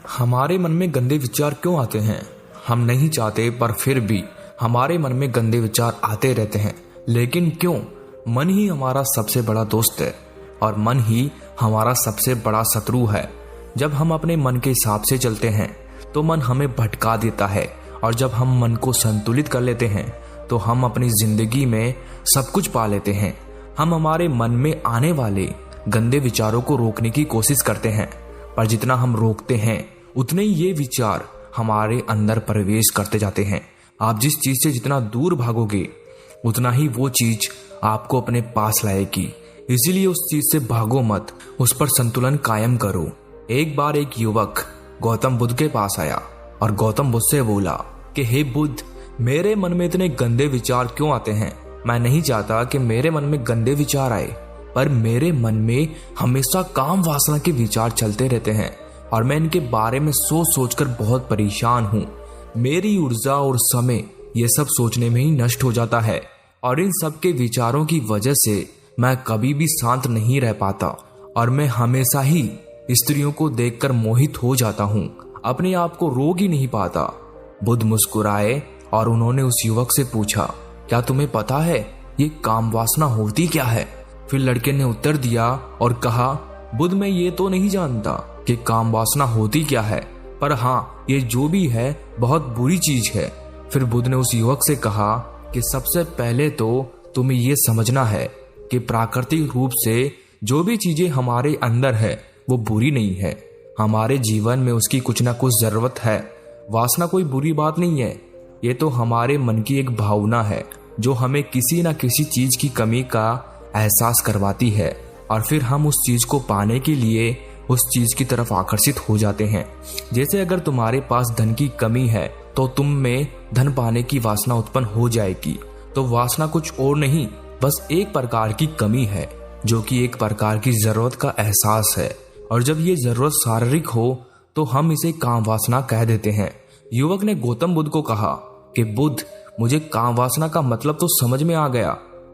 हमारे मन में गंदे विचार क्यों आते हैं? हम नहीं चाहते पर फिर भी हमारे मन में गंदे विचार आते रहते हैं। लेकिन क्यों? मन ही हमारा सबसे बड़ा दोस्त है और मन ही हमारा सबसे बड़ा शत्रु है। जब हम अपने मन के हिसाब से चलते हैं तो मन हमें भटका देता है, और जब हम मन को संतुलित कर लेते हैं तो हम अपनी जिंदगी में सब कुछ पा लेते हैं। हम हमारे मन में आने वाले गंदे विचारों को रोकने की कोशिश करते हैं, पर जितना हम रोकते हैं उतने ही ये विचार हमारे अंदर प्रवेश करते जाते हैं। आप जिस चीज से जितना दूर भागोगे उतना ही वो चीज आपको अपने पास लाएगी। इसीलिए उस चीज से भागो मत, उस पर संतुलन कायम करो। एक बार एक युवक गौतम बुद्ध के पास आया और गौतम बुद्ध से बोला कि हे बुद्ध, मेरे मन में इतने गंदे विचार क्यों आते हैं? मैं नहीं चाहता कि मेरे मन में गंदे विचार आए, पर मेरे मन में हमेशा काम वासना के विचार चलते रहते हैं और मैं इनके बारे में सोच सोचकर बहुत परेशान हूँ। मेरी ऊर्जा और समय ये सब सोचने में ही नष्ट हो जाता है, और इन सब के विचारों की वजह से मैं कभी भी शांत नहीं रह पाता और मैं हमेशा ही स्त्रियों को देखकर मोहित हो जाता हूँ, अपने आप को रोक ही नहीं पाता। बुद्ध मुस्कुराए और उन्होंने उस युवक से पूछा, क्या तुम्हें पता है ये काम वासना होती क्या है? फिर लड़के ने उत्तर दिया और कहा, बुद्ध, मैं ये तो नहीं जानता कि काम वासना होती क्या है, पर हाँ, ये जो भी है बहुत बुरी चीज है। फिर बुद्ध ने उस युवक से कहा कि सबसे पहले तो तुम्हें ये समझना है कि प्राकृतिक रूप से जो भी चीजें हमारे अंदर है वो बुरी नहीं है। हमारे जीवन में उसकी कुछ ना कुछ जरूरत है। वासना कोई बुरी बात नहीं है, ये तो हमारे मन की एक भावना है जो हमें किसी न किसी चीज की कमी का एहसास करवाती है, और फिर हम उस चीज को पाने के लिए उस चीज की तरफ आकर्षित हो जाते हैं। जैसे अगर तुम्हारे पास धन की कमी है तो तुम में धन पाने की वासना उत्पन्न हो जाएगी। तो वासना कुछ और नहीं, बस एक प्रकार की कमी है जो कि एक प्रकार की जरूरत का एहसास है, और जब ये जरूरत शारीरिक हो तो हम इसे काम वासना कह देते हैं। युवक ने गौतम बुद्ध को कहा कि बुद्ध, मुझे काम वासना का मतलब तो समझ में आ गया,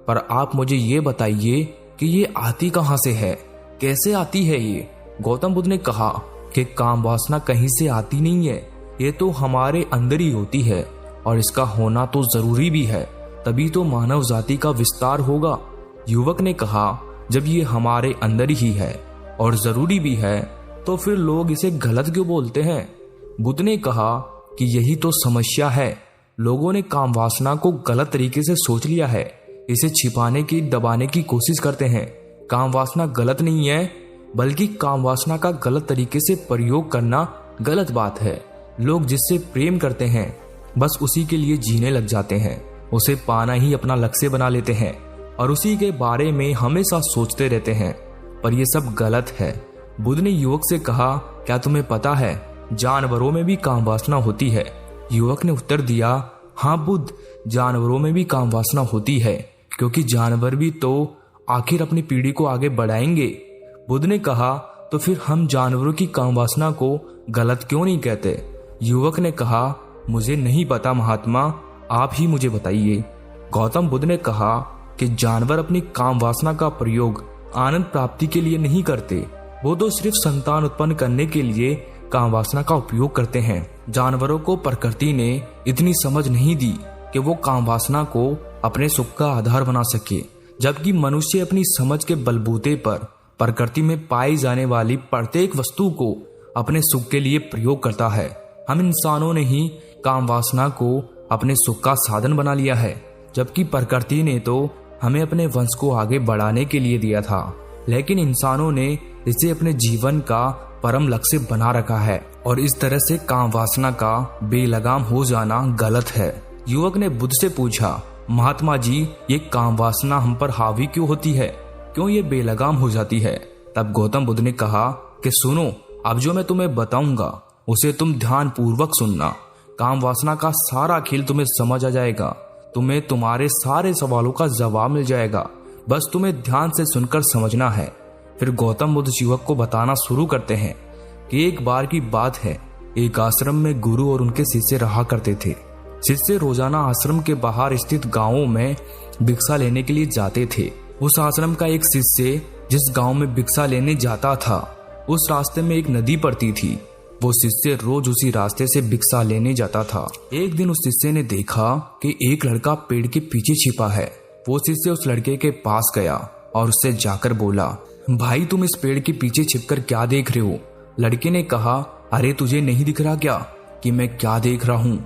पर आप मुझे ये बताइए कि ये आती कहाँ से है, कैसे आती है ये? गौतम बुद्ध ने कहा कि काम वासना कहीं से आती नहीं है, ये तो हमारे अंदर ही होती है, और इसका होना तो जरूरी भी है, तभी तो मानव जाति का विस्तार होगा। युवक ने कहा, जब ये हमारे अंदर ही है और जरूरी भी है तो फिर लोग इसे गलत क्यों बोलते हैं? बुद्ध ने कहा कि यही तो समस्या है, लोगों ने काम वासना को गलत तरीके से सोच लिया है, इसे छिपाने की, दबाने की कोशिश करते हैं। काम वासना गलत नहीं है, बल्कि काम वासना का गलत तरीके से प्रयोग करना गलत बात है। लोग जिससे प्रेम करते हैं बस उसी के लिए जीने लग जाते हैं, उसे पाना ही अपना लक्ष्य बना लेते हैं और उसी के बारे में हमेशा सोचते रहते हैं, पर यह सब गलत है। बुद्ध ने युवक से कहा, क्या तुम्हें पता है जानवरों में भी काम वासना होती है? युवक ने उत्तर दिया, हाँ बुद्ध, जानवरों में भी काम वासना होती है, क्योंकि जानवर भी तो आखिर अपनी पीढ़ी को आगे बढ़ाएंगे। बुद्ध ने कहा, तो फिर हम जानवरों की काम वासना को गलत क्यों नहीं कहते? युवक ने कहा, मुझे नहीं पता महात्मा, आप ही मुझे बताइए। गौतम बुद्ध ने कहा कि जानवर अपनी काम वासना का प्रयोग आनंद प्राप्ति के लिए नहीं करते, वो तो सिर्फ संतान उत्पन्न करने के लिए काम वासना का उपयोग करते हैं। जानवरों को प्रकृति ने इतनी समझ नहीं दी कि वो काम वासना को अपने सुख का आधार बना सके, जबकि मनुष्य अपनी समझ के बलबूते पर प्रकृति में पाई जाने वाली प्रत्येक वस्तु को अपने सुख के लिए प्रयोग करता है। हम इंसानों ने ही काम वासना को अपने सुख का साधन बना लिया है, जबकि प्रकृति ने तो हमें अपने वंश को आगे बढ़ाने के लिए दिया था, लेकिन इंसानों ने इसे अपने जीवन का परम लक्ष्य बना रखा है, और इस तरह से काम वासना का बेलगाम हो जाना गलत है। युवक ने बुद्ध से पूछा, महात्मा जी, ये काम वासना हम पर हावी क्यों होती है, क्यों ये बेलगाम हो जाती है? तब गौतम बुद्ध ने कहा कि सुनो, अब जो मैं तुम्हें बताऊंगा उसे तुम ध्यान पूर्वक सुनना। काम वासना का सारा खेल तुम्हें समझ आ जाएगा, तुम्हें तुम्हारे सारे सवालों का जवाब मिल जाएगा, बस तुम्हें ध्यान से सुनकर समझना है। फिर गौतम बुद्ध युवक को बताना शुरू करते हैं कि एक बार की बात है, एक आश्रम में गुरु और उनके शिष्य रहा करते थे। शिष्य रोजाना आश्रम के बाहर स्थित गांवों में भिक्षा लेने के लिए जाते थे। उस आश्रम का एक शिष्य जिस गांव में भिक्षा लेने जाता था, उस रास्ते में एक नदी पड़ती थी। वो शिष्य रोज उसी रास्ते से भिक्षा लेने जाता था। एक दिन उस शिष्य ने देखा कि एक लड़का पेड़ के पीछे छिपा है। वो शिष्य उस लड़के के पास गया और उससे जाकर बोला, भाई तुम इस पेड़ के पीछे छिपकर क्या देख रहे हो? लड़के ने कहा, अरे तुझे नहीं दिख रहा क्या कि मैं क्या देख रहा हूँ?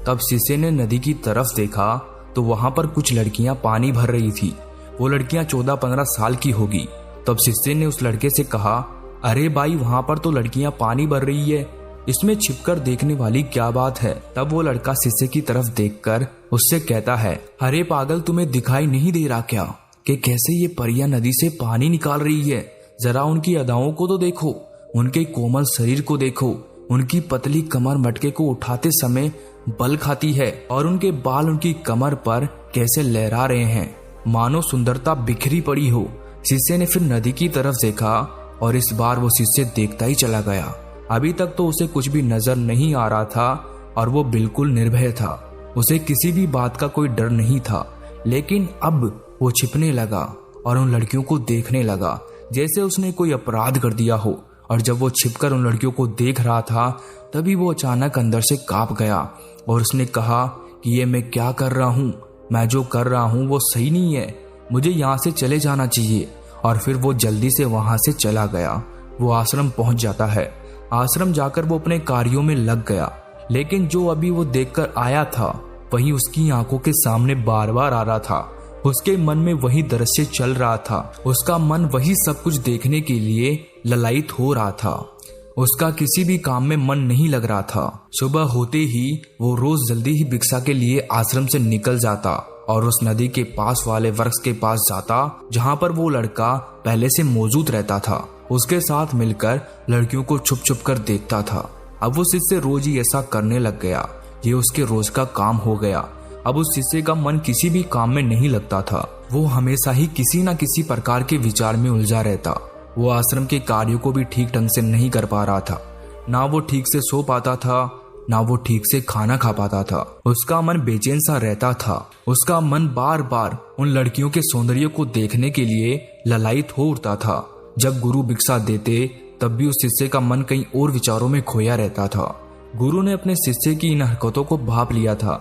तब शिष्य ने नदी की तरफ देखा तो वहां पर कुछ लड़कियां पानी भर रही थी। वो लड़कियां 14-15 साल की होगी। तब शिष्य ने उस लड़के से कहा, अरे भाई वहां पर तो लड़कियां पानी भर रही है, इसमें छिपकर देखने वाली क्या बात है? तब वो लड़का शिष्य की तरफ देखकर उससे कहता है, अरे पागल तुम्हें दिखाई नहीं दे रहा क्या कि कैसे ये परियां नदी से पानी निकाल रही है? जरा उनकी अदाओं को तो देखो, उनके कोमल शरीर को देखो, उनकी पतली कमर मटके को उठाते समय बल खाती है और उनके बाल उनकी कमर पर कैसे लहरा रहे हैं, मानो सुंदरता बिखरी पड़ी हो। शिष्य ने फिर नदी की तरफ देखा और इस बार वो शिष्य देखता ही चला गया। अभी तक तो उसे कुछ भी नजर नहीं आ रहा था और वो बिल्कुल निर्भय था। उसे किसी भी बात का कोई डर नहीं था। लेकिन अब वो छिपने लगा और उन लड़कियों को देखने लगा जैसे उसने कोई अपराध कर दिया हो। और जब वो छिपकर उन लड़कियों को देख रहा था तभी वो अचानक अंदर से कांप गया और उसने कहा कि ये मैं क्या कर रहा हूँ? मैं जो कर रहा हूँ वो सही नहीं है, मुझे यहाँ से चले जाना चाहिए। और फिर वो जल्दी से वहां से चला गया। वो आश्रम पहुंच जाता है। आश्रम जाकर वो अपने कार्यों में लग गया। लेकिन जो अभी वो देखकर आया था वही उसकी आंखों के सामने बार बार आ रहा था। उसके मन में वही दृश्य चल रहा था। उसका मन वही सब कुछ देखने के लिए ललायित हो रहा था। उसका किसी भी काम में मन नहीं लग रहा था। सुबह होते ही वो रोज जल्दी ही भिक्षा के लिए आश्रम से निकल जाता और उस नदी के पास वाले वृक्ष के पास जाता जहाँ पर वो लड़का पहले से मौजूद रहता था। उसके साथ मिलकर लड़कियों को छुप छुप कर देखता था। अब उस शिष्य रोज ही ऐसा करने लग गया। ये उसके रोज का काम हो गया। अब उस शिष्य का मन किसी भी काम में नहीं लगता था। वो हमेशा ही किसी न किसी प्रकार के विचार में उलझा रहता। वो आश्रम के कार्यों को भी ठीक ढंग से नहीं कर पा रहा था। ना वो ठीक से सो पाता था, ना वो ठीक से खाना खा पाता था। उसका मन बेचैन सा रहता था। उसका मन बार बार उन लड़कियों के सौंदर्य को देखने के लिए ललायित हो उठता था। जब गुरु भिक्षा देते तब भी उस शिष्य का मन कहीं और विचारों में खोया रहता था। गुरु ने अपने शिष्य की इन हरकतों को भांप लिया था।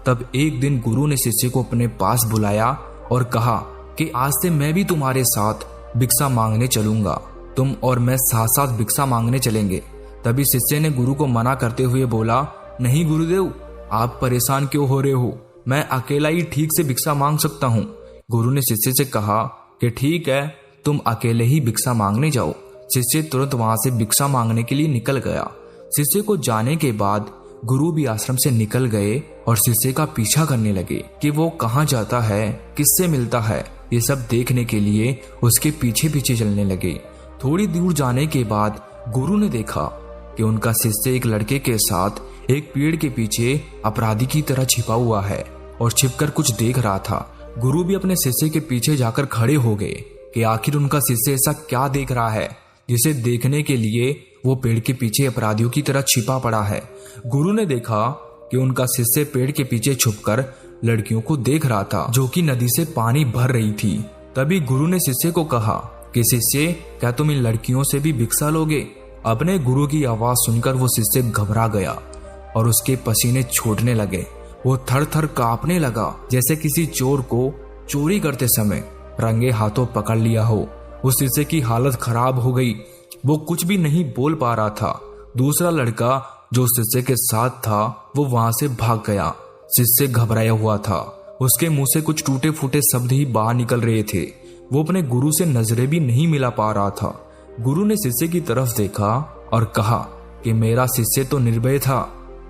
तब एक दिन गुरु ने शिष्य को अपने पास बुलाया और कहा कि आज से मैं भी तुम्हारे साथ भिक्षा मांगने चलूंगा। तुम और मैं साथ साथ भिक्षा मांगने चलेंगे। तभी शिष्य ने गुरु को मना करते हुए बोला, नहीं गुरुदेव, आप परेशान क्यों हो रहे हो? मैं अकेला ही ठीक से भिक्षा मांग सकता हूँ। गुरु ने शिष्य से कहा कि ठीक है, तुम अकेले ही भिक्षा मांगने जाओ। शिष्य तुरंत वहां से भिक्षा मांगने के लिए निकल गया। शिष्य को जाने के बाद गुरु भी आश्रम से निकल गए और शिष्य का पीछा करने लगे कि वो कहाँ जाता है, किससे मिलता है। ये सब देखने के लिए उसके पीछे पीछे चलने लगे। थोड़ी दूर जाने के बाद गुरु ने देखा कि उनका शिष्य एक लड़के के साथ एक पेड़ के पीछे अपराधी की तरह छिपा हुआ है और छिपकर कुछ देख रहा था। गुरु भी अपने शिष्य के पीछे जाकर खड़े हो गए कि आखिर उनका शिष्य ऐसा क्या देख रहा है जिसे देखने के लिए वो पेड़ के पीछे अपराधियों की तरह छिपा पड़ा है। गुरु ने देखा कि उनका शिष्य पेड़ के पीछे छुपकर लड़कियों को देख रहा था जो कि नदी से पानी भर रही थी। तभी गुरु ने शिष्य को कहा कि शिष्य, क्या तुम इन लड़कियों से भी भिक्षा लोगे? अपने गुरु की आवाज सुनकर वो शिष्य घबरा गया और उसके पसीने छूटने लगे। वो थर थर कांपने लगा जैसे किसी चोर को चोरी करते समय रंगे हाथों पकड़ लिया हो। उस शिष्य की हालत खराब हो गई। वो कुछ भी नहीं बोल पा रहा था। दूसरा लड़का जो शिष्य के साथ था वो वहां से भाग गया। शिष्य घबराया हुआ था। उसके मुंह से कुछ टूटे फूटे शब्द ही बाहर निकल रहे थे। वो अपने गुरु से नजरें भी नहीं मिला पा रहा था। गुरु ने शिष्य की तरफ देखा और कहा कि मेरा शिष्य तो निर्भय था,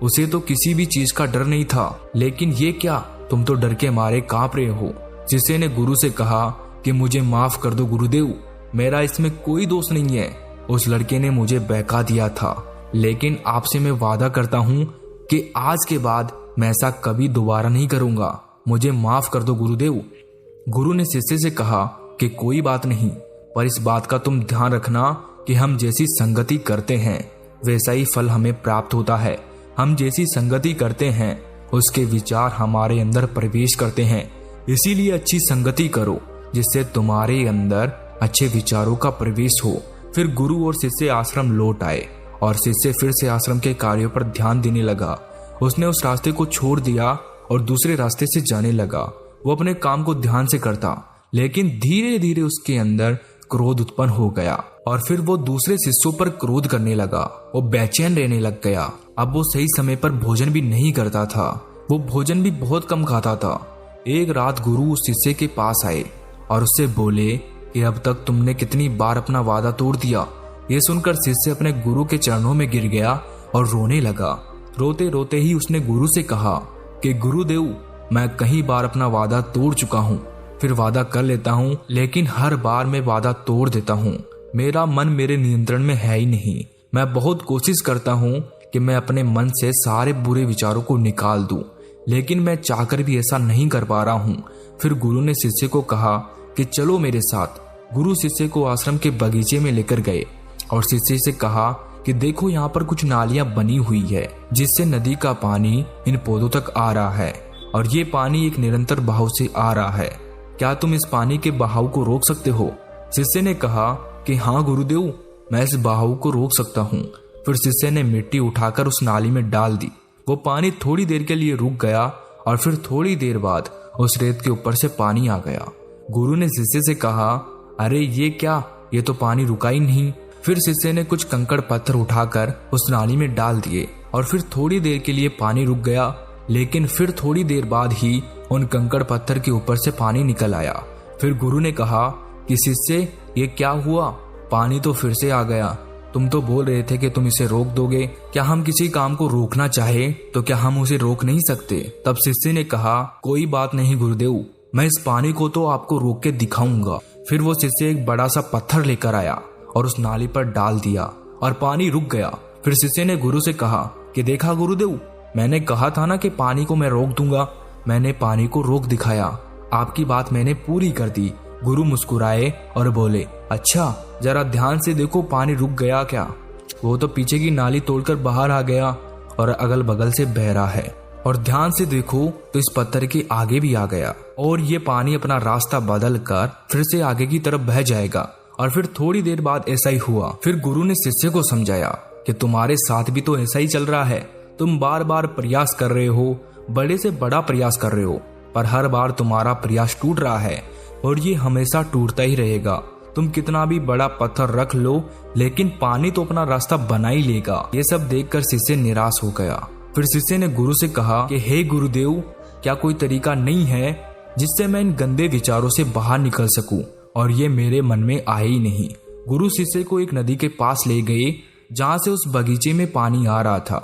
उसे तो किसी भी चीज का डर नहीं था, लेकिन ये क्या, तुम तो डर के मारे कांप रहे हो। शिष्य ने गुरु से कहा कि मुझे माफ कर दो गुरुदेव, मेरा इसमें कोई दोष नहीं है। उस लड़के ने मुझे बहका दिया था, लेकिन आपसे मैं वादा करता हूँ कि आज के बाद मैं ऐसा कभी दोबारा नहीं करूंगा। मुझे माफ कर दो गुरुदेव। गुरु ने शिष्य से कहा कि कोई बात नहीं, पर इस बात का तुम ध्यान रखना कि हम जैसी संगति करते हैं वैसा ही फल हमें प्राप्त होता है। हम जैसी संगति करते हैं उसके विचार हमारे अंदर प्रवेश करते हैं। इसीलिए अच्छी संगति करो जिससे तुम्हारे अंदर अच्छे विचारों का प्रवेश हो। फिर गुरु और शिष्य आश्रम लौट आए और शिष्य फिर से आश्रम के कार्यों पर ध्यान देने लगा। उसने उस रास्ते को छोड़ दिया और दूसरे रास्ते से जाने लगा। वो अपने काम को ध्यान से करता, लेकिन धीरे धीरे उसके अंदर क्रोध उत्पन्न हो गया और फिर वो दूसरे शिष्यों पर क्रोध करने लगा। वो बेचैन रहने लग गया। अब वो सही समय पर भोजन भी नहीं करता था। वो भोजन भी बहुत कम खाता था। एक रात गुरु उस शिष्य के पास आए और उससे बोले कि अब तक तुमने कितनी बार अपना वादा तोड़ दिया। ये सुनकर शिष्य अपने गुरु के चरणों में गिर गया और रोने लगा। रोते रोते ही उसने गुरु से कहा कि गुरुदेव, मैं कई बार अपना वादा तोड़ चुका हूँ, फिर वादा कर लेता हूँ, लेकिन हर बार मैं वादा तोड़ देता हूँ। मेरा मन मेरे नियंत्रण में है ही नहीं। मैं बहुत कोशिश करता हूँ कि मैं अपने मन से सारे बुरे विचारों को निकाल दूं, लेकिन मैं चाहकर भी ऐसा नहीं कर पा रहा हूँ। फिर गुरु ने शिष्य को कहा कि चलो मेरे साथ। गुरु शिष्य को आश्रम के बगीचे में लेकर गए और शिष्य से कहा कि देखो, यहाँ पर कुछ नालियां बनी हुई है जिससे नदी का पानी इन पौधों तक आ रहा है और ये पानी एक निरंतर बहाव से आ रहा है। क्या तुम इस पानी के बहाव को रोक सकते हो? शिष्य ने कहा कि हाँ गुरुदेव, मैं इस बहाव को रोक सकता हूँ। फिर शिष्य ने मिट्टी उठाकर उस नाली में डाल दी। वो पानी थोड़ी देर के लिए रुक गया और फिर थोड़ी देर बाद उस रेत के ऊपर से पानी आ गया। गुरु ने शिष्य से कहा, अरे ये क्या, ये तो पानी रुका ही नहीं। फिर शिष्य ने कुछ कंकड़ पत्थर उठाकर उस नाली में डाल दिए और फिर थोड़ी देर के लिए पानी रुक गया, लेकिन फिर थोड़ी देर बाद ही उन कंकड़ पत्थर के ऊपर से पानी निकल आया। फिर गुरु ने कहा कि शिष्य, ये क्या हुआ? पानी तो फिर से आ गया। तुम तो बोल रहे थे कि तुम इसे रोक दोगे। क्या हम किसी काम को रोकना चाहे तो क्या हम उसे रोक नहीं सकते? तब शिष्य ने कहा, कोई बात नहीं गुरुदेव, मैं इस पानी को तो आपको रोक के दिखाऊंगा। फिर वो शिष्य एक बड़ा सा पत्थर लेकर आया और उस नाली पर डाल दिया और पानी रुक गया। फिर शिष्य ने गुरु से कहा कि देखा गुरुदेव, मैंने कहा था ना कि पानी को मैं रोक दूंगा। मैंने पानी को रोक दिखाया। आपकी बात मैंने पूरी कर दी। गुरु मुस्कुराए और बोले, अच्छा जरा ध्यान से देखो, पानी रुक गया क्या? वो तो पीछे की नाली तोड़कर बाहर आ गया और अगल बगल से बह रहा है। और ध्यान से देखो तो इस पत्थर के आगे भी आ गया और ये पानी अपना रास्ता बदल कर फिर से आगे की तरफ बह जाएगा। और फिर थोड़ी देर बाद ऐसा ही हुआ। फिर गुरु ने शिष्य को समझाया कि तुम्हारे साथ भी तो ऐसा ही चल रहा है। तुम बार बार प्रयास कर रहे हो, बड़े से बड़ा प्रयास कर रहे हो, पर हर बार तुम्हारा प्रयास टूट रहा है और ये हमेशा टूटता ही रहेगा। तुम कितना भी बड़ा पत्थर रख लो, लेकिन पानी तो अपना रास्ता बना ही लेगा। ये सब देखकर शिष्य निराश हो गया। फिर शिष्य ने गुरु से कहा कि हे गुरुदेव, क्या कोई तरीका नहीं है जिससे मैं इन गंदे विचारों से बाहर निकल सकूं? और ये मेरे मन में आए ही नहीं। गुरु शिष्य को एक नदी के पास ले गए जहाँ से उस बगीचे में पानी आ रहा था।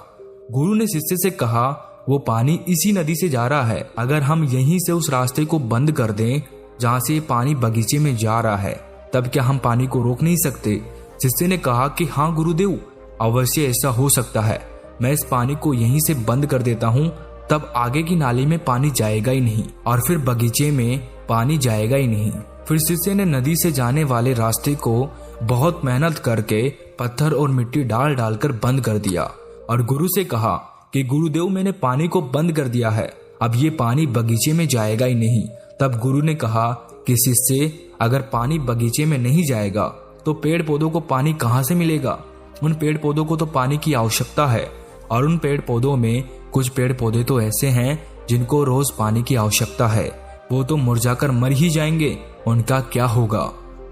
गुरु ने शिष्य से कहा, वो पानी इसी नदी से जा रहा है। अगर हम यहीं से उस रास्ते को बंद कर दें जहाँ से ये पानी बगीचे में जा रहा है, तब क्या हम पानी को रोक नहीं सकते? शिष्य ने कहा कि हाँ गुरुदेव, अवश्य ऐसा हो सकता है। मैं इस पानी को यहीं से बंद कर देता हूँ, तब आगे की नाली में पानी जाएगा ही नहीं और फिर बगीचे में पानी जाएगा ही नहीं। फिर शिष्य ने नदी से जाने वाले रास्ते को बहुत मेहनत करके पत्थर और मिट्टी डाल डालकर बंद कर दिया और गुरु से कहा कि गुरुदेव, मैंने पानी को बंद कर दिया है, अब ये पानी बगीचे में जाएगा ही नहीं। तब गुरु ने कहा कि शिष्य, अगर पानी बगीचे में नहीं जाएगा तो पेड़ पौधों को पानी कहाँ से मिलेगा? उन पेड़ पौधों को तो पानी की आवश्यकता है और उन पेड़ पौधों में कुछ पेड़ पौधे तो ऐसे हैं जिनको रोज पानी की आवश्यकता है। वो तो मुरझाकर मर ही जाएंगे, उनका क्या होगा?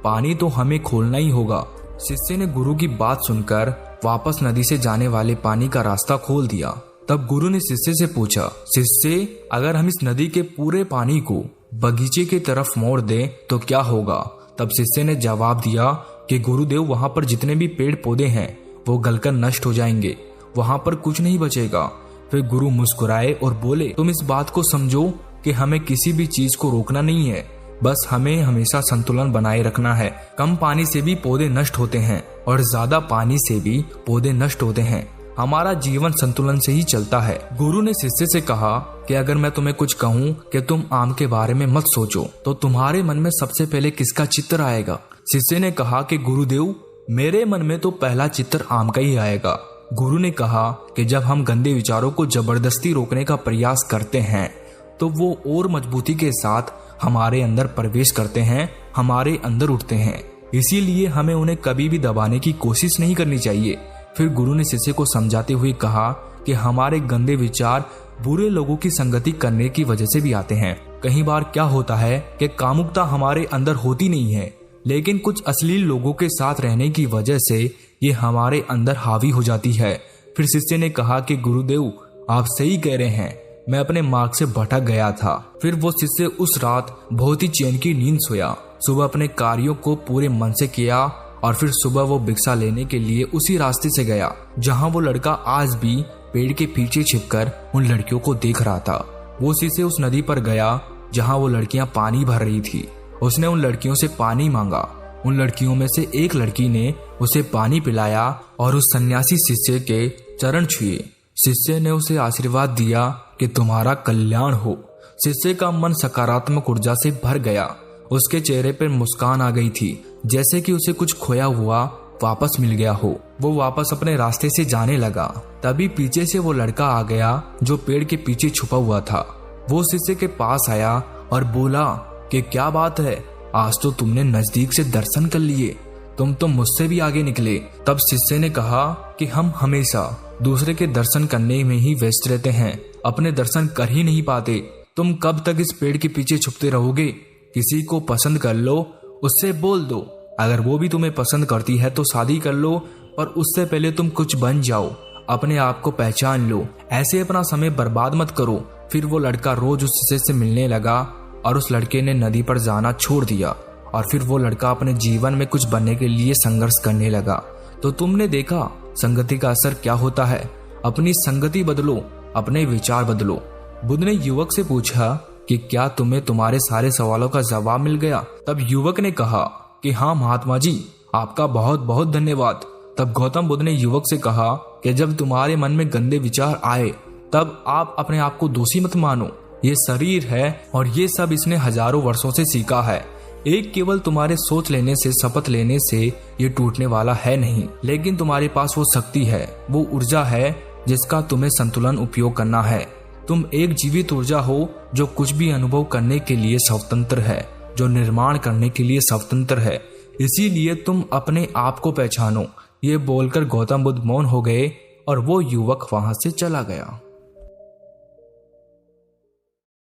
पानी तो हमें खोलना ही होगा। शिष्य ने गुरु की बात सुनकर वापस नदी से जाने वाले पानी का रास्ता खोल दिया। तब गुरु ने शिष्य से पूछा, शिष्य, अगर हम इस नदी के पूरे पानी को बगीचे की तरफ मोड़ दें तो क्या होगा? तब शिष्य ने जवाब दिया कि गुरुदेव, वहां पर जितने भी पेड़ पौधे हैं वो गलकर नष्ट हो जाएंगे, वहां पर कुछ नहीं बचेगा। फिर गुरु मुस्कुराए और बोले, तुम इस बात को समझो कि हमें किसी भी चीज को रोकना नहीं है, बस हमें हमेशा संतुलन बनाए रखना है। कम पानी से भी पौधे नष्ट होते हैं और ज्यादा पानी से भी पौधे नष्ट होते हैं। हमारा जीवन संतुलन से ही चलता है। गुरु ने शिष्य से कहा कि अगर मैं तुम्हें कुछ कहूँ कि तुम आम के बारे में मत सोचो, तो तुम्हारे मन में सबसे पहले किसका चित्र आएगा? शिष्य ने कहा कि गुरुदेव, मेरे मन में तो पहला चित्र आम का ही आएगा। गुरु ने कहा कि जब हम गंदे विचारों को जबरदस्ती रोकने का प्रयास करते हैं तो वो और मजबूती के साथ हमारे अंदर प्रवेश करते हैं, हमारे अंदर उठते हैं। इसीलिए हमें उन्हें कभी भी दबाने की कोशिश नहीं करनी चाहिए। फिर गुरु ने शिष्य को समझाते हुए कहा कि हमारे गंदे विचार बुरे लोगों की संगति करने की वजह से भी आते हैं। कई बार क्या होता है कि कामुकता हमारे अंदर होती नहीं है, लेकिन कुछ अश्लील लोगों के साथ रहने की वजह से ये हमारे अंदर हावी हो जाती है। फिर शिष्य ने कहा कि गुरुदेव आप सही कह रहे हैं, मैं अपने मार्ग से भटक गया था। फिर वो शिष्य उस रात बहुत ही चैन की नींद सोया। सुबह अपने कार्यों को पूरे मन से किया और फिर सुबह वो भिक्षा लेने के लिए उसी रास्ते से गया जहाँ वो लड़का आज भी पेड़ के पीछे छिपकर उन लड़कियों को देख रहा था। वो शिष्य उस नदी पर गया जहाँ वो लड़कियां पानी भर रही थी। उसने उन लड़कियों से पानी मांगा। उन लड़कियों में से एक लड़की ने उसे पानी पिलाया और उस सन्यासी शिष्य के चरण छुए। शिष्य ने उसे आशीर्वाद दिया कि तुम्हारा कल्याण हो। शिष्य का मन सकारात्मक ऊर्जा से भर गया। उसके चेहरे पर मुस्कान आ गई थी, जैसे कि उसे कुछ खोया हुआ वापस मिल गया हो। वो वापस अपने रास्ते से जाने लगा। तभी पीछे से वो लड़का आ गया जो पेड़ के पीछे छुपा हुआ था। वो शिष्य के पास आया और बोला कि क्या बात है, आज तो तुमने नजदीक से दर्शन कर लिए, तुम तो मुझसे भी आगे निकले। तब शिष्य ने कहा कि हम हमेशा दूसरे के दर्शन करने में ही व्यस्त रहते हैं, अपने दर्शन कर ही नहीं पाते। तुम कब तक इस पेड़ के पीछे छुपते रहोगे? किसी को पसंद कर लो, उससे बोल दो। अगर वो भी तुम्हें पसंद करती है तो शादी कर लो, पर उससे पहले तुम कुछ बन जाओ, अपने आप को पहचान लो। ऐसे अपना समय बर्बाद मत करो। फिर वो लड़का रोज उस शिष्य से मिलने लगा और उस लड़के ने नदी पर जाना छोड़ दिया और फिर वो लड़का अपने जीवन में कुछ बनने के लिए संघर्ष करने लगा। तो तुमने देखा संगति का असर क्या होता है। अपनी संगति बदलो, अपने विचार बदलो। बुद्ध ने युवक से पूछा कि क्या तुम्हें तुम्हारे सारे सवालों का जवाब मिल गया? तब युवक ने कहा कि हाँ महात्मा जी, आपका बहुत बहुत धन्यवाद। तब गौतम बुद्ध ने युवक से कहा कि जब तुम्हारे मन में गंदे विचार आए तब आप अपने आप को दोषी मत मानो। ये शरीर है और ये सब इसने हजारों वर्षों से सीखा है। एक केवल तुम्हारे सोच लेने से, शपथ लेने से ये टूटने वाला है नहीं, लेकिन तुम्हारे पास वो शक्ति है, वो ऊर्जा है जिसका तुम्हें संतुलन उपयोग करना है। तुम एक जीवित ऊर्जा हो जो कुछ भी अनुभव करने के लिए स्वतंत्र है, जो निर्माण करने के लिए स्वतंत्र है। इसीलिए तुम अपने आप को पहचानो। ये बोलकर गौतम बुद्ध मौन हो गए और वो युवक वहां से चला गया।